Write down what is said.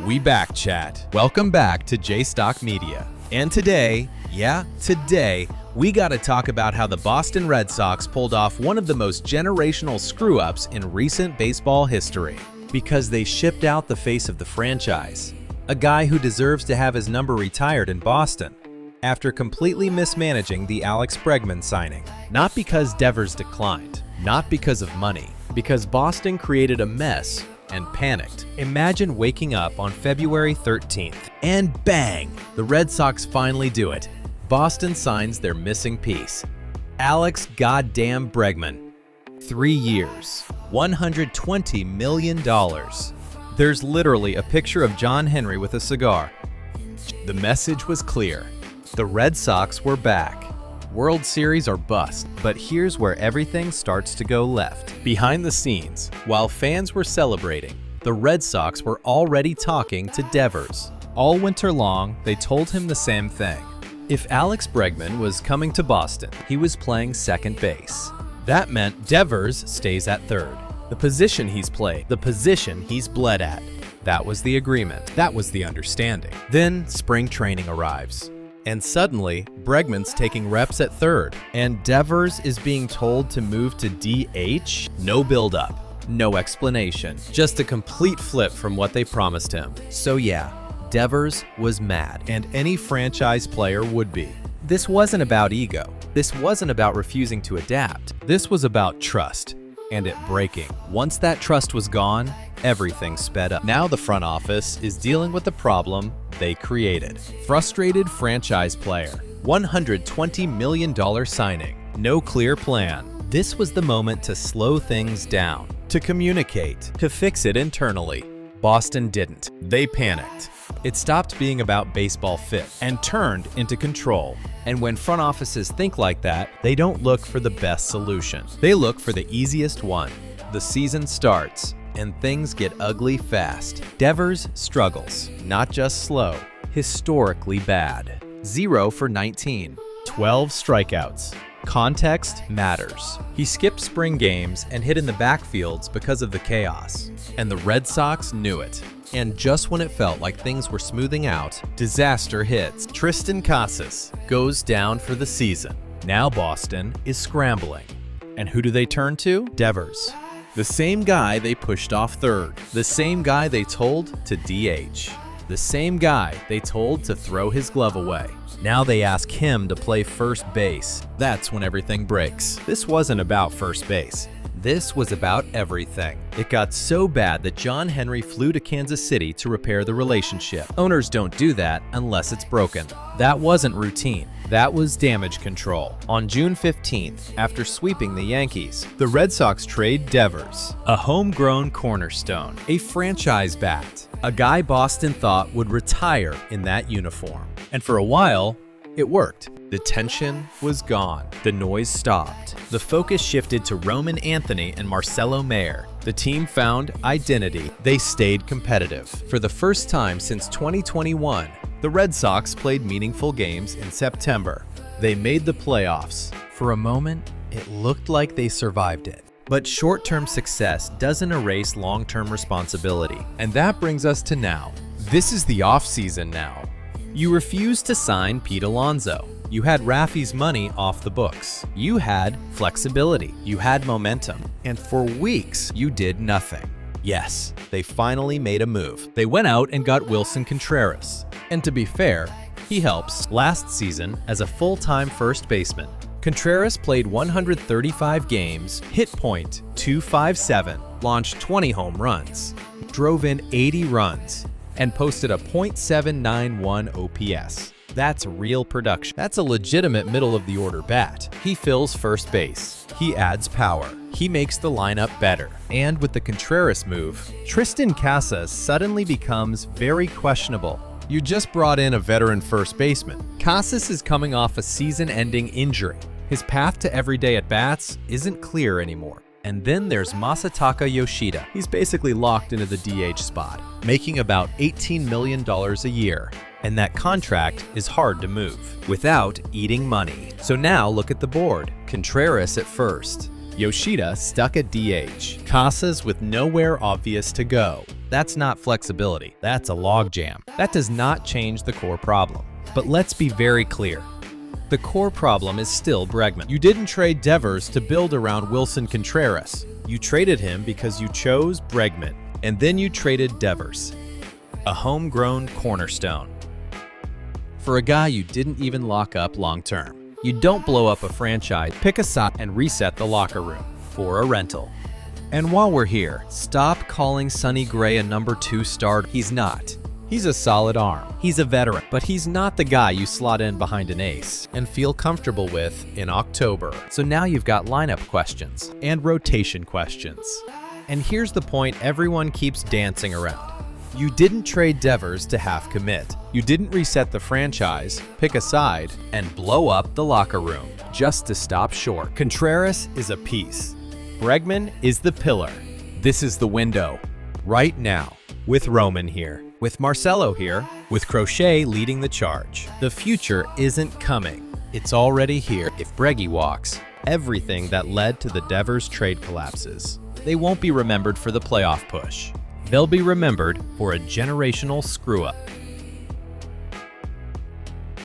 We back, chat. Welcome back to J-Stock Media. And today, we gotta talk about how the Boston Red Sox pulled off one of the most generational screw-ups in recent baseball history. Because they shipped out the face of the franchise, a guy who deserves to have his number retired in Boston, after completely mismanaging the Bregman signing. Not because Devers declined, not because of money, because Boston created a mess and panicked. Imagine waking up on February 13th and bang, the Red Sox finally do it. Boston signs their missing piece, Alex goddamn Bregman. 3 years, $120 million. There's literally a picture of John Henry with a cigar. The message was clear. The Red Sox were back. World Series or bust. But here's where everything starts to go left. Behind the scenes, while fans were celebrating, the Red Sox were already talking to Devers. All winter long, they told him the same thing. If Alex Bregman was coming to Boston, he was playing second base. That meant Devers stays at third. The position he's played, the position he's bled at. That was the agreement. That was the understanding. Then spring training arrives. And suddenly, Bregman's taking reps at third, and Devers is being told to move to DH? No build-up, no explanation, just a complete flip from what they promised him. So yeah, Devers was mad, and any franchise player would be. This wasn't about ego. This wasn't about refusing to adapt. This was about trust, and it breaking. Once that trust was gone, everything sped up. Now the front office is dealing with the problem they created. Frustrated franchise player, $120 million signing, no clear plan. This was the moment to slow things down, to communicate, to fix it internally. Boston didn't. They panicked. It stopped being about baseball fit and turned into control. And when front offices think like that, they don't look for the best solution. They look for the easiest one. The season starts, and things get ugly fast. Devers struggles, not just slow, historically bad. 0 for 19, 12 strikeouts. Context matters. He skipped spring games and hit in the backfields because of the chaos. And the Red Sox knew it. And just when it felt like things were smoothing out, disaster hits. Casas goes down for the season. Now Boston is scrambling. And who do they turn to? Devers. The same guy they pushed off third. The same guy they told to DH. The same guy they told to throw his glove away. Now they ask him to play first base. That's when everything breaks. This wasn't about first base. This was about everything. It got so bad that John Henry flew to Kansas City to repair the relationship. Owners don't do that unless it's broken. That wasn't routine. That was damage control. On June 15th, after sweeping the Yankees, the Red Sox trade Devers, a homegrown cornerstone, a franchise bat, a guy Boston thought would retire in that uniform. And for a while, it worked. The tension was gone. The noise stopped. The focus shifted to Roman Anthony and Marcelo Mayer. The team found identity. They stayed competitive. For the first time since 2021, the Red Sox played meaningful games in September. They made the playoffs. For a moment, it looked like they survived it. But short-term success doesn't erase long-term responsibility. And that brings us to now. This is the offseason now. You refused to sign Pete Alonso. You had Rafi's money off the books. You had flexibility. You had momentum. And for weeks, you did nothing. Yes, they finally made a move. They went out and got Wilson Contreras. And to be fair, he helps. Last season, as a full-time first baseman, Contreras played 135 games, hit .257, launched 20 home runs, drove in 80 runs, and posted a .791 OPS. That's real production. That's a legitimate middle-of-the-order bat. He fills first base. He adds power. He makes the lineup better. And with the Contreras move, Casas suddenly becomes very questionable. You just brought in a veteran first baseman. Casas is coming off a season-ending injury. His path to everyday at-bats isn't clear anymore. And then there's Masataka Yoshida. He's basically locked into the DH spot, making about $18 million a year. And that contract is hard to move without eating money. So now look at the board. Contreras at first, Yoshida stuck at DH. Casas with nowhere obvious to go. That's not flexibility. That's a logjam. That does not change the core problem. But let's be very clear. The core problem is still Bregman. You didn't trade Devers to build around Wilson Contreras. You traded him because you chose Bregman. And then you traded Devers, a homegrown cornerstone, for a guy you didn't even lock up long-term. You don't blow up a franchise, pick a side, and reset the locker room for a rental. And while we're here, stop calling Sonny Gray a number 2 starter. He's not. He's a solid arm. He's a veteran, but he's not the guy you slot in behind an ace and feel comfortable with in October. So now you've got lineup questions and rotation questions. And here's the point everyone keeps dancing around. You didn't trade Devers to half commit. You didn't reset the franchise, pick a side, and blow up the locker room just to stop short. Contreras is a piece. Bregman is the pillar. This is the window. Right now, with Roman here, with Marcelo here, with Crochet leading the charge. The future isn't coming. It's already here. If Breggy walks, everything that led to the Devers trade collapses. They won't be remembered for the playoff push. They'll be remembered for a generational screw-up.